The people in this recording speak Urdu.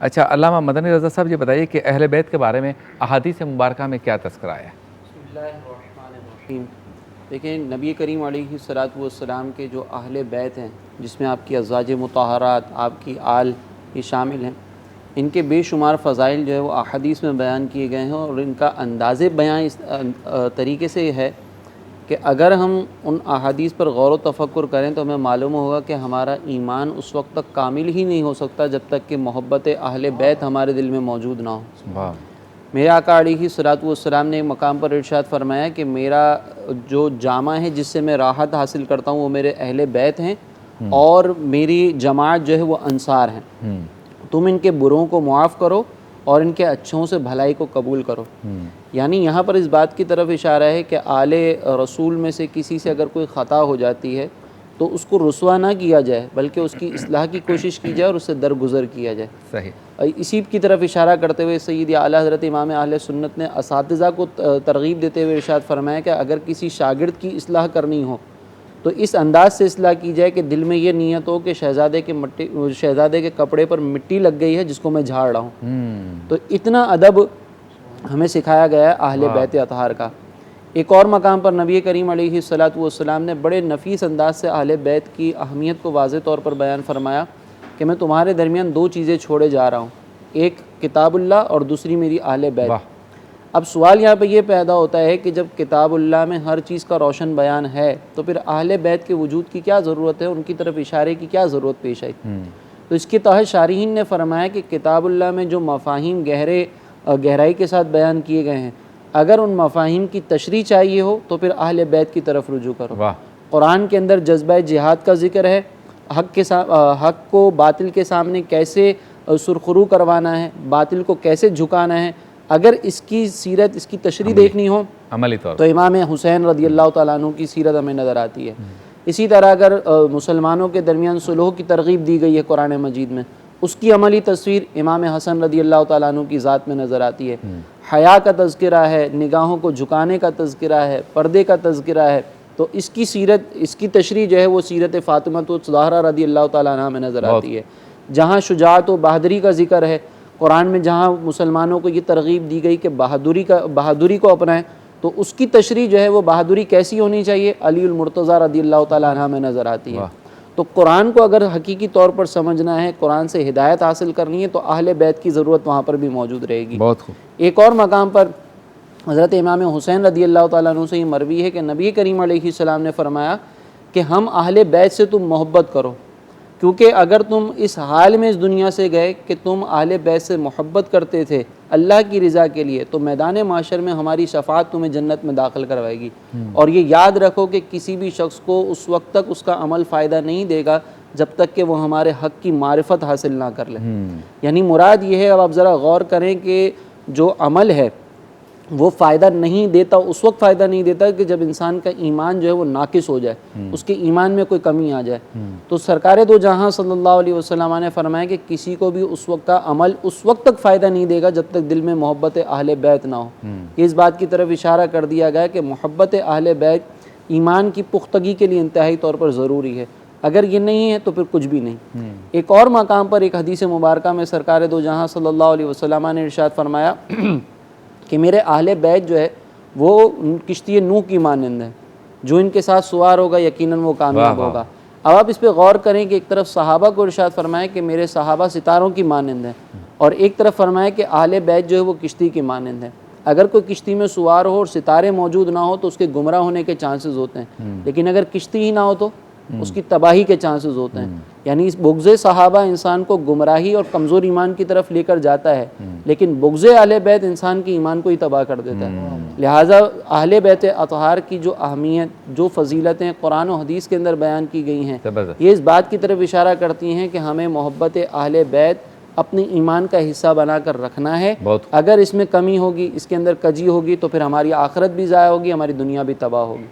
اچھا علامہ مدنی رضا صاحب یہ بتائیے کہ اہل بیت کے بارے میں احادیث مبارکہ میں کیا تذکرہ ہے؟ بسم اللہ الرحمن الرحیم۔ دیکھیں نبی کریم علیہ الصلوۃ والسلام کے جو اہل بیت ہیں، جس میں آپ کی ازواج مطہرات، آپ کی آل یہ شامل ہیں، ان کے بے شمار فضائل جو ہے وہ احادیث میں بیان کیے گئے ہیں، اور ان کا انداز بیان اس طریقے سے ہے کہ اگر ہم ان احادیث پر غور و تفکر کریں تو ہمیں معلوم ہوگا کہ ہمارا ایمان اس وقت تک کامل ہی نہیں ہو سکتا جب تک کہ محبت اہل بیت ہمارے دل میں موجود نہ ہو۔ واہ، میرے آقا علیہ الصلوۃ والسلام نے ایک مقام پر ارشاد فرمایا کہ میرا جو جامہ ہے جس سے میں راحت حاصل کرتا ہوں وہ میرے اہل بیت ہیں، اور میری جماعت جو ہے وہ انصار ہیں۔ تم ان کے بروں کو معاف کرو اور ان کے اچھوں سے بھلائی کو قبول کرو۔ یعنی یہاں پر اس بات کی طرف اشارہ ہے کہ آل رسول میں سے کسی سے اگر کوئی خطا ہو جاتی ہے تو اس کو رسوا نہ کیا جائے، بلکہ اس کی اصلاح کی کوشش کی جائے اور اس سے درگزر کیا جائے۔ صحیح۔ اسی کی طرف اشارہ کرتے ہوئے سیدی اعلیٰ حضرت امام اہل سنت نے اساتذہ کو ترغیب دیتے ہوئے ارشاد فرمایا کہ اگر کسی شاگرد کی اصلاح کرنی ہو تو اس انداز سے اصلاح کی جائے کہ دل میں یہ نیت ہو کہ شہزادے کے کپڑے پر مٹی لگ گئی ہے جس کو میں جھاڑ رہا ہوں۔ تو اتنا ادب ہمیں سکھایا گیا ہے اہل بیت اطہار کا۔ ایک اور مقام پر نبی کریم علیہ الصلوۃ والسلام نے بڑے نفیس انداز سے اہل بیت کی اہمیت کو واضح طور پر بیان فرمایا کہ میں تمہارے درمیان دو چیزیں چھوڑے جا رہا ہوں، ایک کتاب اللہ اور دوسری میری اہل بیت۔ اب سوال یہاں پہ یہ پیدا ہوتا ہے کہ جب کتاب اللہ میں ہر چیز کا روشن بیان ہے تو پھر اہل بیت کے وجود کی کیا ضرورت ہے، ان کی طرف اشارے کی کیا ضرورت پیش آئی؟ تو اس کے تحت شارحین نے فرمایا کہ کتاب اللہ میں جو مفاہیم گہرائی کے ساتھ بیان کیے گئے ہیں، اگر ان مفاہیم کی تشریح چاہیے ہو تو پھر اہل بیت کی طرف رجوع کرو۔ قرآن کے اندر جذبہ جہاد کا ذکر ہے، حق کو باطل کے سامنے کیسے سرخرو کروانا ہے، باطل کو کیسے جھکانا ہے۔ اگر اس کی سیرت، اس کی تشریح دیکھنی ہو عملی طور تو امام حسین رضی اللہ تعالیٰ عنہ کی سیرت ہمیں نظر آتی ہے۔ اسی طرح اگر مسلمانوں کے درمیان صلح کی ترغیب دی گئی ہے قرآن مجید میں، اس کی عملی تصویر امام حسن رضی اللہ تعالیٰ عنہ کی ذات میں نظر آتی ہے۔ حیا کا تذکرہ ہے، نگاہوں کو جھکانے کا تذکرہ ہے، پردے کا تذکرہ ہے، تو اس کی سیرت، اس کی تشریح جو ہے وہ سیرت فاطمہ الزہرا رضی اللہ تعالیٰ عنہ میں نظر آتی ہے۔ جہاں شجاعت و بہادری کا ذکر ہے قرآن میں، جہاں مسلمانوں کو یہ ترغیب دی گئی کہ بہادری کو اپنائیں، تو اس کی تشریح جو ہے وہ بہادری کیسی ہونی چاہیے، علی المرتضیٰ رضی اللہ تعالیٰ عنہ میں نظر آتی ہے۔ تو قرآن کو اگر حقیقی طور پر سمجھنا ہے، قرآن سے ہدایت حاصل کرنی ہے تو اہل بیت کی ضرورت وہاں پر بھی موجود رہے گی۔ بہت خوب۔ ایک اور مقام پر حضرت امام حسین رضی اللہ تعالیٰ عنہ سے یہ مروی ہے کہ نبی کریم علیہ السلام نے فرمایا کہ ہم اہل بیت سے تم محبت کرو، کیونکہ اگر تم اس حال میں اس دنیا سے گئے کہ تم اہل بیت سے محبت کرتے تھے اللہ کی رضا کے لیے، تو میدان معاشر میں ہماری شفاعت تمہیں جنت میں داخل کروائے گی۔ اور یہ یاد رکھو کہ کسی بھی شخص کو اس وقت تک اس کا عمل فائدہ نہیں دے گا جب تک کہ وہ ہمارے حق کی معرفت حاصل نہ کر لے۔ یعنی مراد یہ ہے، اب آپ ذرا غور کریں کہ جو عمل ہے وہ فائدہ نہیں دیتا، اس وقت فائدہ نہیں دیتا کہ جب انسان کا ایمان جو ہے وہ ناقص ہو جائے، اس کے ایمان میں کوئی کمی آ جائے۔ تو سرکار دو جہاں صلی اللہ علیہ وسلم نے فرمایا کہ کسی کو بھی اس وقت کا عمل اس وقت تک فائدہ نہیں دے گا جب تک دل میں محبت اہل بیت نہ ہو۔ یہ اس بات کی طرف اشارہ کر دیا گیا کہ محبت اہل بیت ایمان کی پختگی کے لیے انتہائی طور پر ضروری ہے، اگر یہ نہیں ہے تو پھر کچھ بھی نہیں۔ ایک اور مقام پر ایک حدیث مبارکہ میں سرکار دو جہاں صلی اللہ علیہ وسلم نے ارشاد فرمایا کہ میرے اہل بیت جو ہے وہ کشتی نوح کی مانند ہے، جو ان کے ساتھ سوار ہوگا یقیناً وہ کامیاب ہوگا۔ اب آپ اس پہ غور کریں کہ ایک طرف صحابہ کو ارشاد فرمایا کہ میرے صحابہ ستاروں کی مانند ہیں، اور ایک طرف فرمایا کہ اہل بیت جو ہے وہ کشتی کی مانند ہے۔ اگر کوئی کشتی میں سوار ہو اور ستارے موجود نہ ہو تو اس کے گمراہ ہونے کے چانسز ہوتے ہیں، لیکن اگر کشتی ہی نہ ہو تو اس کی تباہی کے چانسز ہوتے ہیں۔ یعنی اس بغض صحابہ انسان کو گمراہی اور کمزور ایمان کی طرف لے کر جاتا ہے، لیکن بغض اہل بیت انسان کی ایمان کو ہی تباہ کر دیتا ہے۔ لہٰذا اہل بیت اطہار کی جو اہمیت، جو فضیلتیں قرآن و حدیث کے اندر بیان کی گئی ہیں، یہ اس بات کی طرف اشارہ کرتی ہیں کہ ہمیں محبت اہل بیت اپنی ایمان کا حصہ بنا کر رکھنا ہے۔ اگر اس میں کمی ہوگی، اس کے اندر کجی ہوگی تو پھر ہماری آخرت بھی ضائع ہوگی، ہماری دنیا بھی تباہ ہوگی۔